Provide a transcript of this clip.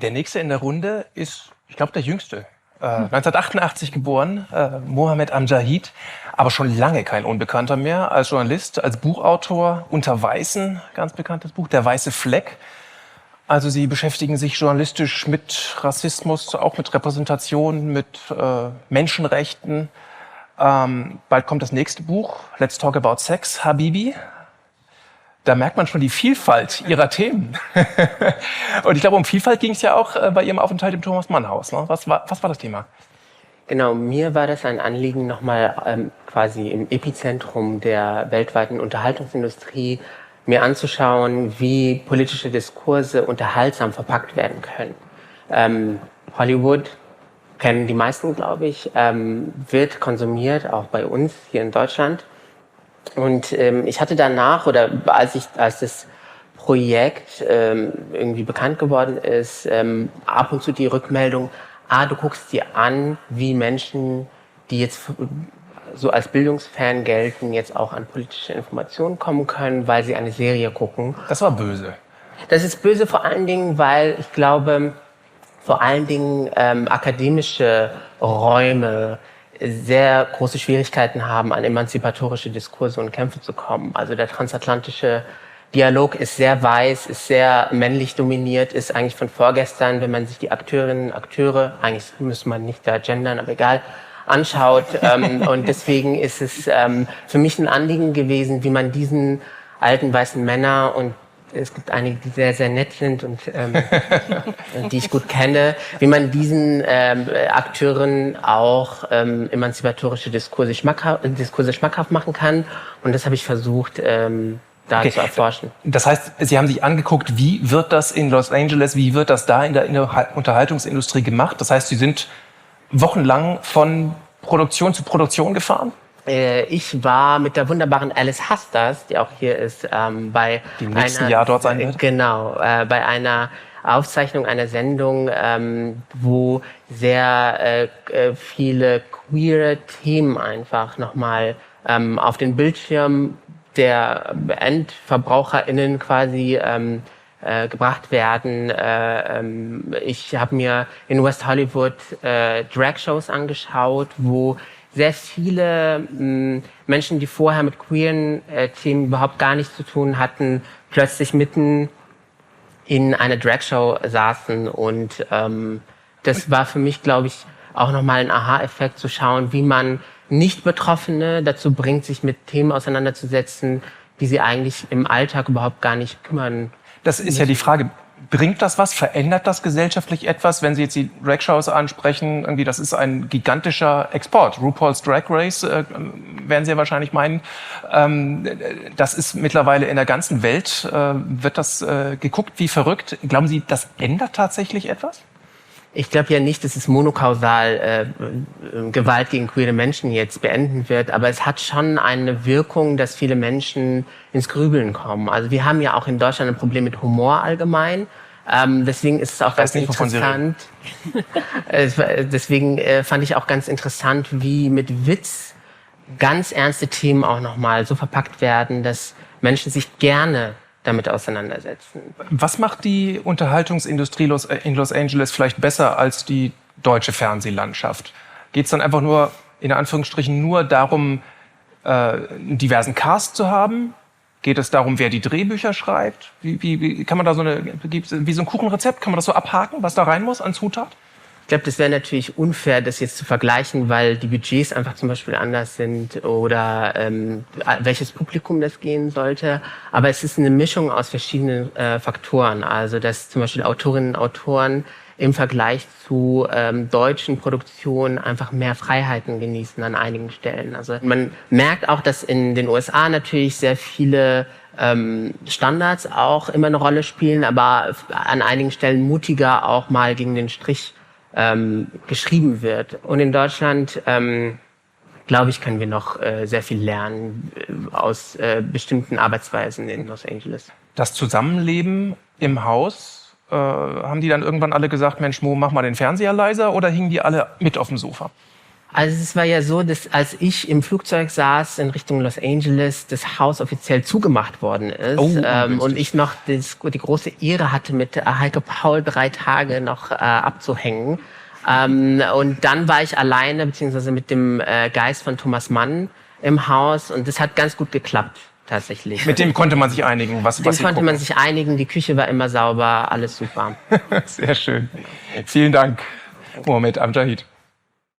Der nächste in der Runde ist, ich glaube, der Jüngste. 1988 geboren, Mohamed Amjahid, aber schon lange kein Unbekannter mehr als Journalist, als Buchautor, Unter Weißen, ganz bekanntes Buch, Der weiße Fleck. Also Sie beschäftigen sich journalistisch mit Rassismus, auch mit Repräsentation, mit Menschenrechten. Bald kommt das nächste Buch, Let's Talk About Sex, Habibi. Da merkt man schon die Vielfalt Ihrer Themen. Und ich glaube, um Vielfalt ging es ja auch bei Ihrem Aufenthalt im Thomas Mann House. Ne? Was war das Thema? Genau, mir war das ein Anliegen, nochmal quasi im Epizentrum der weltweiten Unterhaltungsindustrie mir anzuschauen, wie politische Diskurse unterhaltsam verpackt werden können. Hollywood, kennen die meisten, glaube ich, wird konsumiert, auch bei uns hier in Deutschland. Und ich hatte danach, oder als das Projekt irgendwie bekannt geworden ist, ab und zu die Rückmeldung, du guckst dir an, wie Menschen, die jetzt so als Bildungsfan gelten, jetzt auch an politische Informationen kommen können, weil sie eine Serie gucken. Das war böse. Das ist böse vor allen Dingen, weil ich glaube, vor allen Dingen akademische Räume sehr große Schwierigkeiten haben, an emanzipatorische Diskurse und Kämpfe zu kommen. Also der transatlantische Dialog ist sehr weiß, ist sehr männlich dominiert, ist eigentlich von vorgestern, wenn man sich die Akteurinnen und Akteure, eigentlich müsste man nicht da gendern, aber egal, anschaut. Und deswegen ist es für mich ein Anliegen gewesen, wie man diesen alten weißen Männer, und es gibt einige, die sehr, sehr nett sind und die ich gut kenne, wie man diesen Akteuren auch emanzipatorische Diskurse schmackhaft machen kann. Und das habe ich versucht, da zu erforschen. Das heißt, Sie haben sich angeguckt, wie wird das in Los Angeles, wie wird das da in der Unterhaltungsindustrie gemacht? Das heißt, Sie sind wochenlang von Produktion zu Produktion gefahren? Ich war mit der wunderbaren Alice Hasters, die auch hier ist, bei die im nächsten Jahr dort sein wird. Genau, bei einer Aufzeichnung einer Sendung, wo sehr viele queere Themen einfach nochmal auf den Bildschirm der EndverbraucherInnen quasi gebracht werden. Ich habe mir in West Hollywood Drag-Shows angeschaut, wo sehr viele Menschen, die vorher mit queeren Themen überhaupt gar nichts zu tun hatten, plötzlich mitten in einer Dragshow saßen. Und das war für mich, glaube ich, auch nochmal ein Aha-Effekt, zu schauen, wie man Nicht-Betroffene dazu bringt, sich mit Themen auseinanderzusetzen, die sie eigentlich im Alltag überhaupt gar nicht kümmern. Das ist ja die Frage. Bringt das was? Verändert das gesellschaftlich etwas? Wenn Sie jetzt die Drag-Shows ansprechen, irgendwie, das ist ein gigantischer Export. RuPaul's Drag Race, werden Sie ja wahrscheinlich meinen. Das ist mittlerweile in der ganzen Welt, wird das geguckt wie verrückt. Glauben Sie, das ändert tatsächlich etwas? Ich glaube ja nicht, dass es monokausal Gewalt gegen queere Menschen jetzt beenden wird, aber es hat schon eine Wirkung, dass viele Menschen ins Grübeln kommen. Also wir haben ja auch in Deutschland ein Problem mit Humor allgemein. Deswegen ist es auch ganz interessant. Deswegen fand ich auch ganz interessant, wie mit Witz ganz ernste Themen auch nochmal so verpackt werden, dass Menschen sich gerne damit auseinandersetzen. Was macht die Unterhaltungsindustrie in Los Angeles vielleicht besser als die deutsche Fernsehlandschaft? Geht es dann einfach nur, in Anführungsstrichen, nur darum, einen diversen Cast zu haben? Geht es darum, wer die Drehbücher schreibt? Wie kann man da wie so ein Kuchenrezept, kann man das so abhaken, was da rein muss an Zutat? Ich glaube, das wäre natürlich unfair, das jetzt zu vergleichen, weil die Budgets einfach zum Beispiel anders sind oder welches Publikum das gehen sollte. Aber es ist eine Mischung aus verschiedenen Faktoren. Also dass zum Beispiel Autorinnen und Autoren im Vergleich zu deutschen Produktionen einfach mehr Freiheiten genießen an einigen Stellen. Also man merkt auch, dass in den USA natürlich sehr viele Standards auch immer eine Rolle spielen, aber an einigen Stellen mutiger auch mal gegen den Strich geschrieben wird. Und in Deutschland, glaube ich, können wir noch sehr viel lernen aus bestimmten Arbeitsweisen in Los Angeles. Das Zusammenleben im Haus, haben die dann irgendwann alle gesagt, Mensch Mo, mach mal den Fernseher leiser, oder hingen die alle mit auf dem Sofa? Also es war ja so, dass als ich im Flugzeug saß in Richtung Los Angeles, das Haus offiziell zugemacht worden ist und ich noch die große Ehre hatte, mit Heike Paul 3 Tage noch abzuhängen. Und dann war ich alleine, beziehungsweise mit dem Geist von Thomas Mann im Haus und das hat ganz gut geklappt. Tatsächlich. Mit dem konnte man sich einigen, was Mit dem konnte man sich einigen, die Küche war immer sauber, alles super. Sehr schön. Vielen Dank, Mohamed Amjahid.